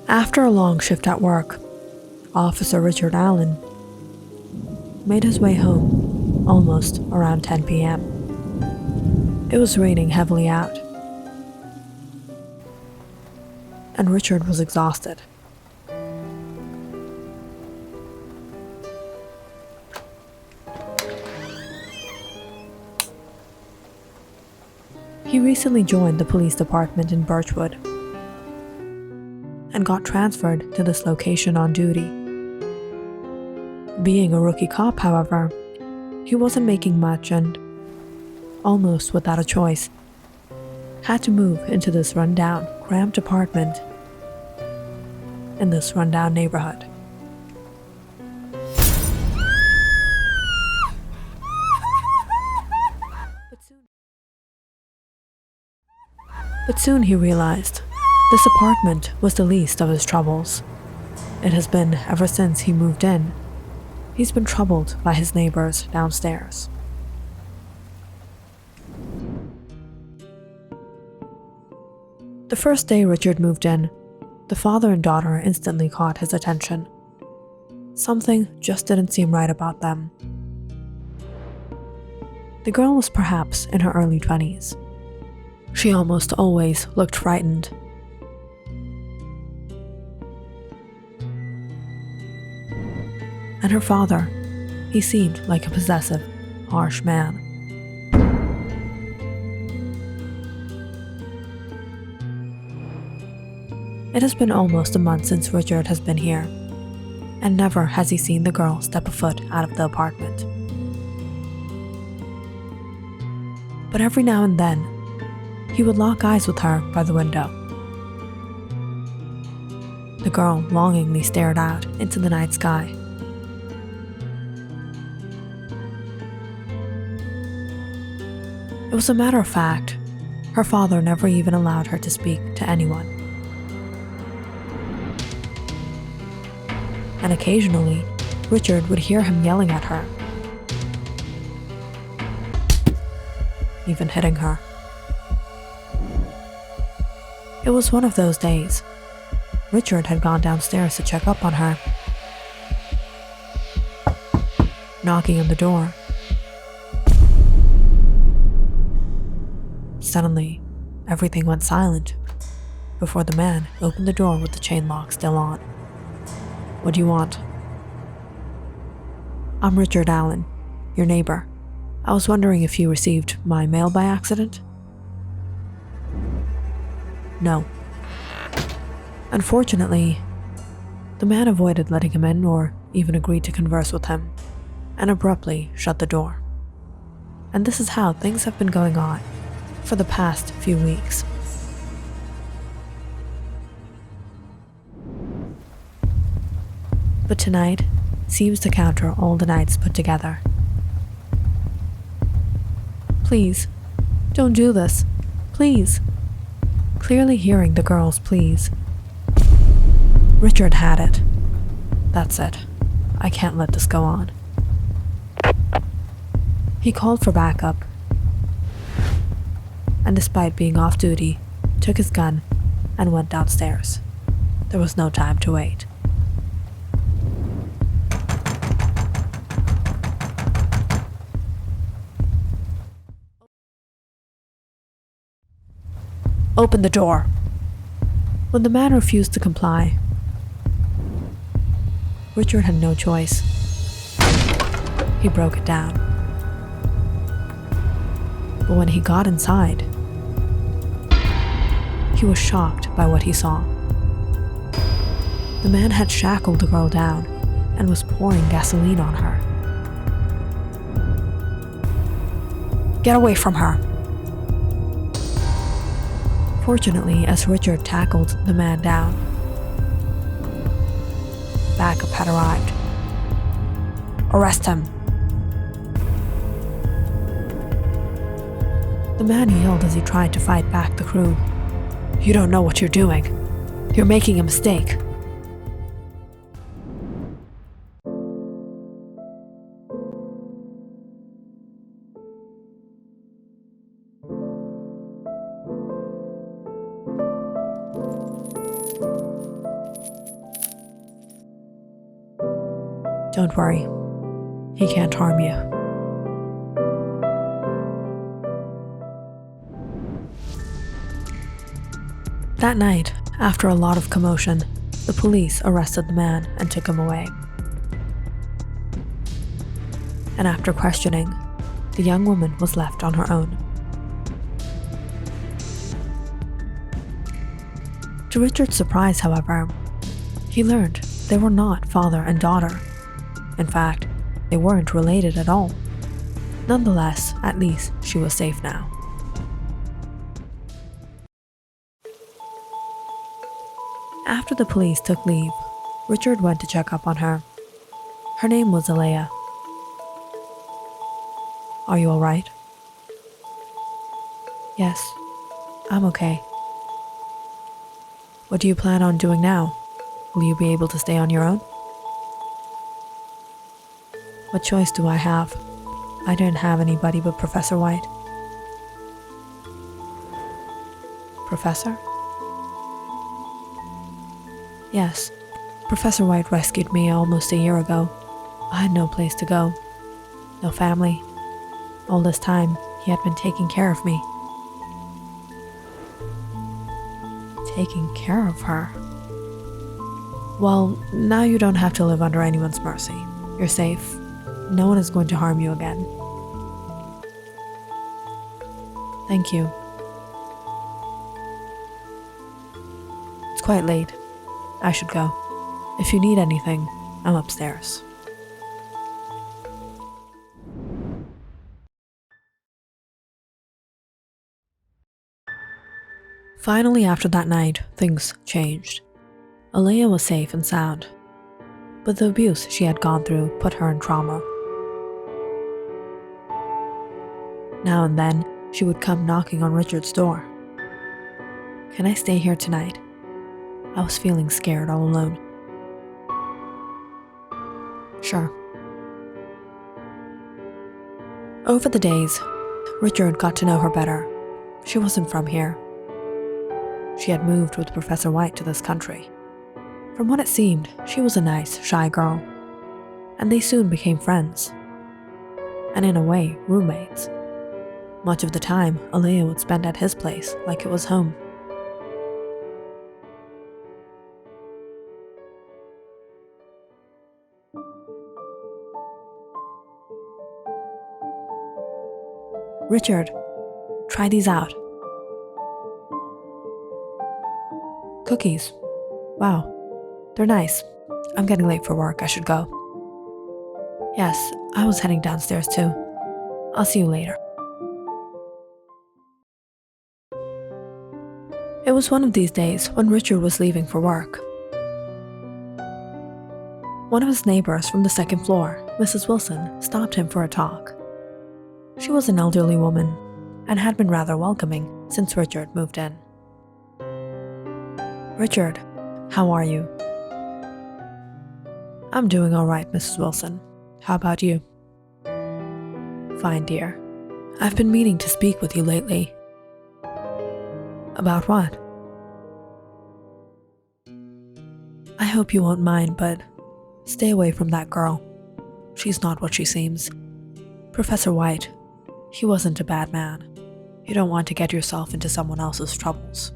After a long shift at work, Officer Richard Allen made his way home almost around 10 p.m. It was raining heavily out, and Richard was exhausted. He recently joined the police department in Birchwood and got transferred to this location on duty. Being a rookie cop, however, he wasn't making much and, almost without a choice, had to move into this rundown, cramped apartment in this rundown neighborhood. But soon he realized this apartment was the least of his troubles. It has been ever since he moved in. He's been troubled by his neighbors downstairs. The first day Richard moved in, the father and daughter instantly caught his attention. Something just didn't seem right about them. The girl was perhaps in her early 20s. She almost always looked frightened. And her father, he seemed like a possessive, harsh man. It has been almost a month since Richard has been here, and never has he seen the girl step a foot out of the apartment. But every now and then, he would lock eyes with her by the window. The girl longingly stared out into the night sky. It was a matter of fact, her father never even allowed her to speak to anyone. And occasionally, Richard would hear him yelling at her, even hitting her. It was one of those days. Richard had gone downstairs to check up on her. Knocking on the door. Suddenly, everything went silent before the man opened the door with the chain lock still on. "What do you want?" "I'm Richard Allen, your neighbor. I was wondering if you received my mail by accident?" "No." Unfortunately, the man avoided letting him in or even agreed to converse with him, and abruptly shut the door. And this is how things have been going on for the past few weeks. But tonight seems to counter all the nights put together. "Please, don't do this. Please." Clearly hearing the girl's pleas, Richard had it. "That's it. I can't let this go on." He called for backup, and despite being off duty, took his gun and went downstairs. There was no time to wait. "Open the door." When the man refused to comply, Richard had no choice. He broke it down. But when he got inside, he was shocked by what he saw. The man had shackled the girl down and was pouring gasoline on her. "Get away from her." Fortunately, as Richard tackled the man down, backup had arrived. "Arrest him." The man yelled as he tried to fight back the crew. "You don't know what you're doing. You're making a mistake." Don't worry, he can't harm you. That night, after a lot of commotion, the police arrested the man and took him away. And after questioning, the young woman was left on her own. To Richard's surprise, however, he learned they were not father and daughter. In fact, they weren't related at all. Nonetheless, at least she was safe now. After the police took leave, Richard went to check up on her. Her name was Alea. Are you all right? Yes, I'm okay. What do you plan on doing now? Will you be able to stay on your own? What choice do I have? I don't have anybody but Professor White. Professor? Yes, Professor White rescued me almost a year ago. I had no place to go, no family. All this time, he had been taking care of me. Taking care of her? Well, now you don't have to live under anyone's mercy. You're safe. No one is going to harm you again. Thank you. It's quite late. I should go. If you need anything, I'm upstairs. Finally, after that night, things changed. Alea was safe and sound, but the abuse she had gone through put her in trauma. Now and then, she would come knocking on Richard's door. Can I stay here tonight? I was feeling scared all alone. Sure. Over the days, Richard got to know her better. She wasn't from here. She had moved with Professor White to this country. From what it seemed, she was a nice, shy girl, and they soon became friends. And in a way, roommates. Much of the time, Alea would spend at his place like it was home. Richard, try these out. Cookies. Wow, they're nice. I'm getting late for work, I should go. Yes, I was heading downstairs too. I'll see you later. It was one of these days when Richard was leaving for work. One of his neighbors from the second floor, Mrs. Wilson, stopped him for a talk. She was an elderly woman and had been rather welcoming since Richard moved in. Richard, how are you? I'm doing all right, Mrs. Wilson. How about you? Fine, dear. I've been meaning to speak with you lately. About what? I hope you won't mind, but stay away from that girl. She's not what she seems. Professor White, he wasn't a bad man. You don't want to get yourself into someone else's troubles.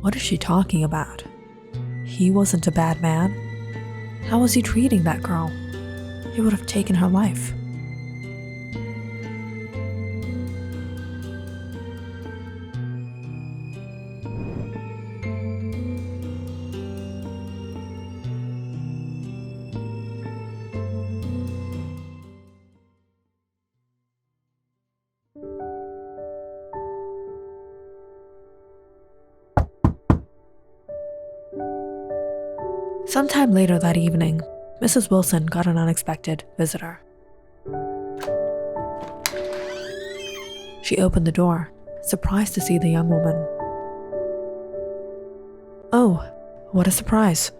What is she talking about? He wasn't a bad man? How was he treating that girl? He would have taken her life. Sometime later that evening, Mrs. Wilson got an unexpected visitor. She opened the door, surprised to see the young woman. Oh, what a surprise.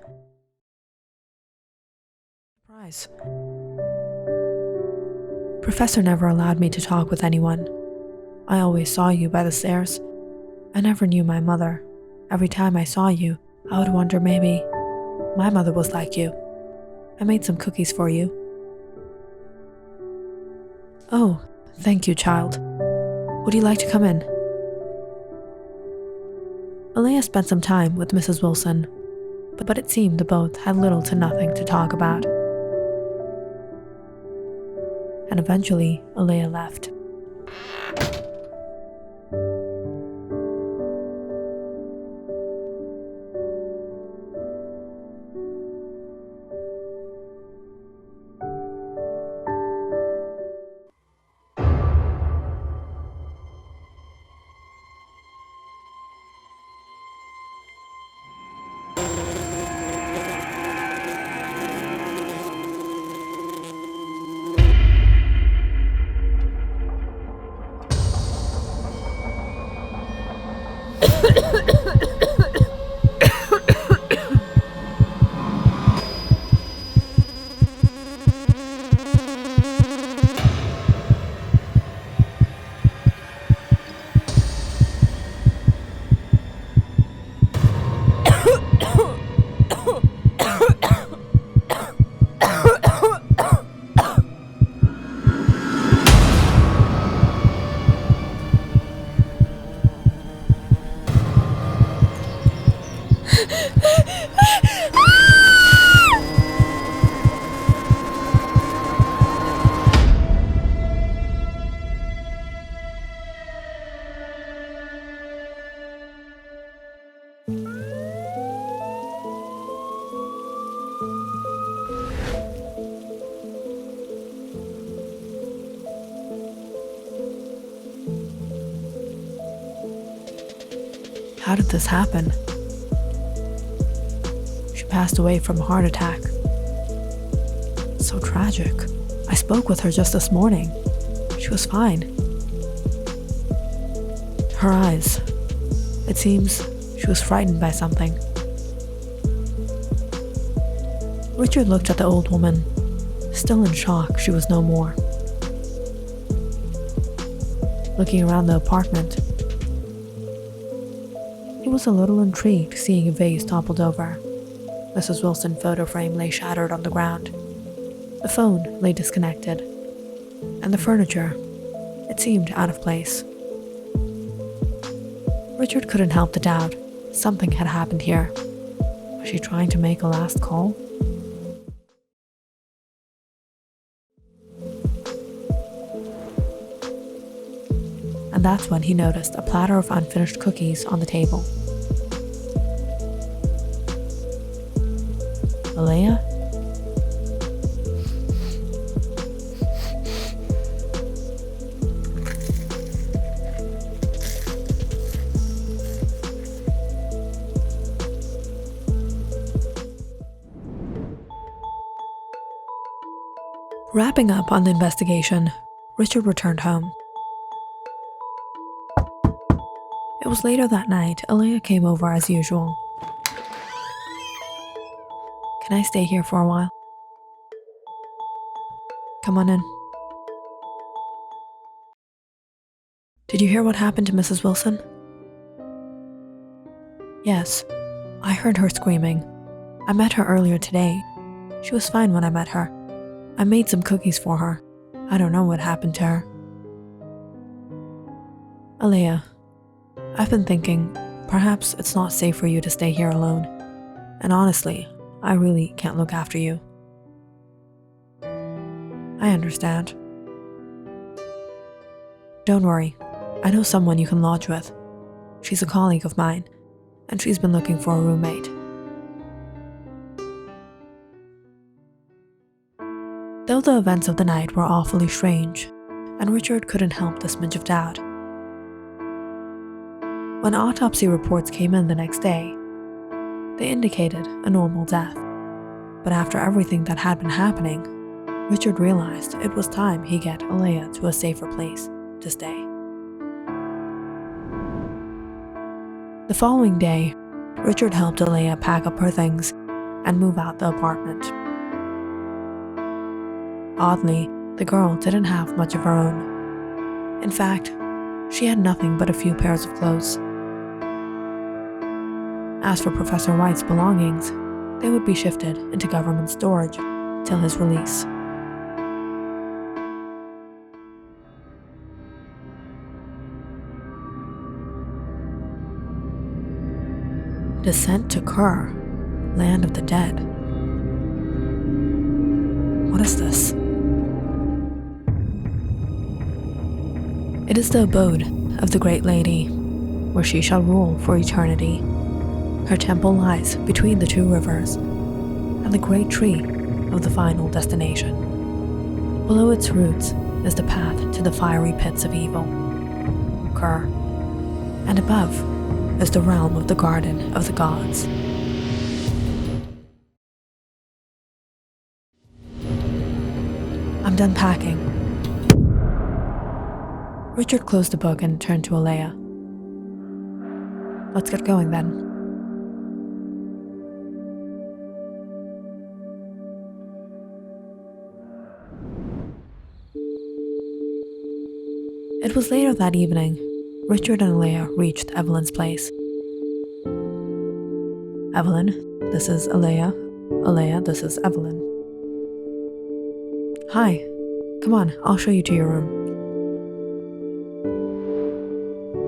Professor never allowed me to talk with anyone. I always saw you by the stairs. I never knew my mother. Every time I saw you, I would wonder maybe my mother was like you. I made some cookies for you." "Oh, thank you, child. Would you like to come in?" Alea spent some time with Mrs. Wilson, but it seemed the both had little to nothing to talk about. And eventually, Alea left. How did this happen? She passed away from a heart attack. So tragic. I spoke with her just this morning. She was fine. Her eyes. It seems she was frightened by something. Richard looked at the old woman. Still in shock, she was no more. Looking around the apartment, he was a little intrigued seeing a vase toppled over. Mrs. Wilson's photo frame lay shattered on the ground. The phone lay disconnected. And the furniture, it seemed out of place. Richard couldn't help the doubt. Something had happened here. Was she trying to make a last call? And that's when he noticed a platter of unfinished cookies on the table. Alea? Wrapping up on the investigation, Richard returned home. It was later that night. Alea came over as usual. "Can I stay here for a while?" "Come on in." "Did you hear what happened to Mrs. Wilson?" "Yes, I heard her screaming. I met her earlier today. She was fine when I met her. I made some cookies for her. I don't know what happened to her." "Alea, I've been thinking, perhaps it's not safe for you to stay here alone. And honestly, I really can't look after you." "I understand." "Don't worry. I know someone you can lodge with. She's a colleague of mine, and she's been looking for a roommate." Though the events of the night were awfully strange, and Richard couldn't help the smidge of doubt. When autopsy reports came in the next day, they indicated a normal death. But after everything that had been happening, Richard realized it was time he get Alea to a safer place to stay. The following day, Richard helped Alea pack up her things and move out the apartment. Oddly, the girl didn't have much of her own. In fact, she had nothing but a few pairs of clothes. As for Professor White's belongings, they would be shifted into government storage till his release. Descent to Kur, land of the dead. What is this? It is the abode of the Great Lady, where she shall rule for eternity. Her temple lies between the two rivers and the great tree of the final destination. Below its roots is the path to the fiery pits of evil, Kur, and above is the realm of the Garden of the Gods. I'm done packing. Richard closed the book and turned to Alea. Let's get going then. It was later that evening, Richard and Alea reached Evelyn's place. Evelyn, this is Alea. Alea, this is Evelyn. Hi. Come on, I'll show you to your room.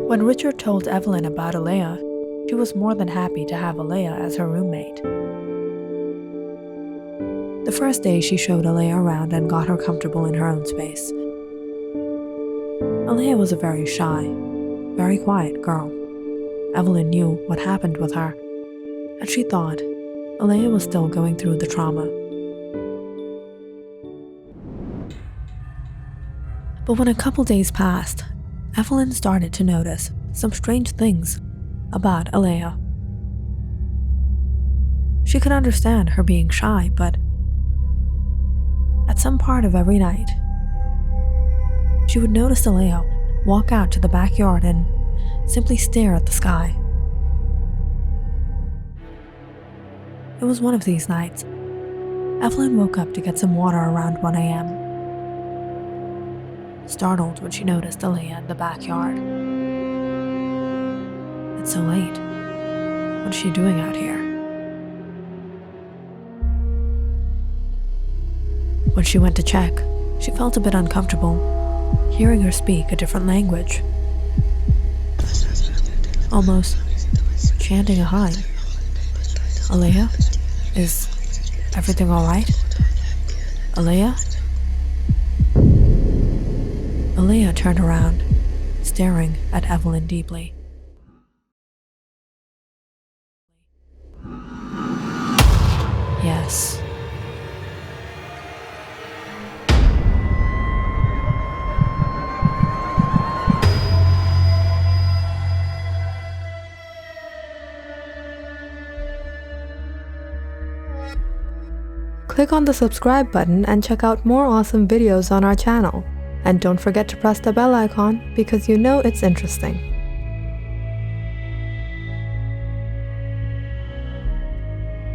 When Richard told Evelyn about Alea, she was more than happy to have Alea as her roommate. The first day she showed Alea around and got her comfortable in her own space. Alea was a very shy, very quiet girl. Evelyn knew what happened with her, and she thought Alea was still going through the trauma. But when a couple days passed, Evelyn started to notice some strange things about Alea. She could understand her being shy, but at some part of every night, she would notice Alea walk out to the backyard and simply stare at the sky. It was one of these nights. Evelyn woke up to get some water around 1 a.m. Startled when she noticed Alea in the backyard. It's so late. What is she doing out here? When she went to check, she felt a bit uncomfortable, hearing her speak a different language. Almost chanting a hymn. Alea? Is everything alright? Alea? Alea turned around, staring at Evelyn deeply. Yes. Click on the subscribe button and check out more awesome videos on our channel. And don't forget to press the bell icon because you know it's interesting.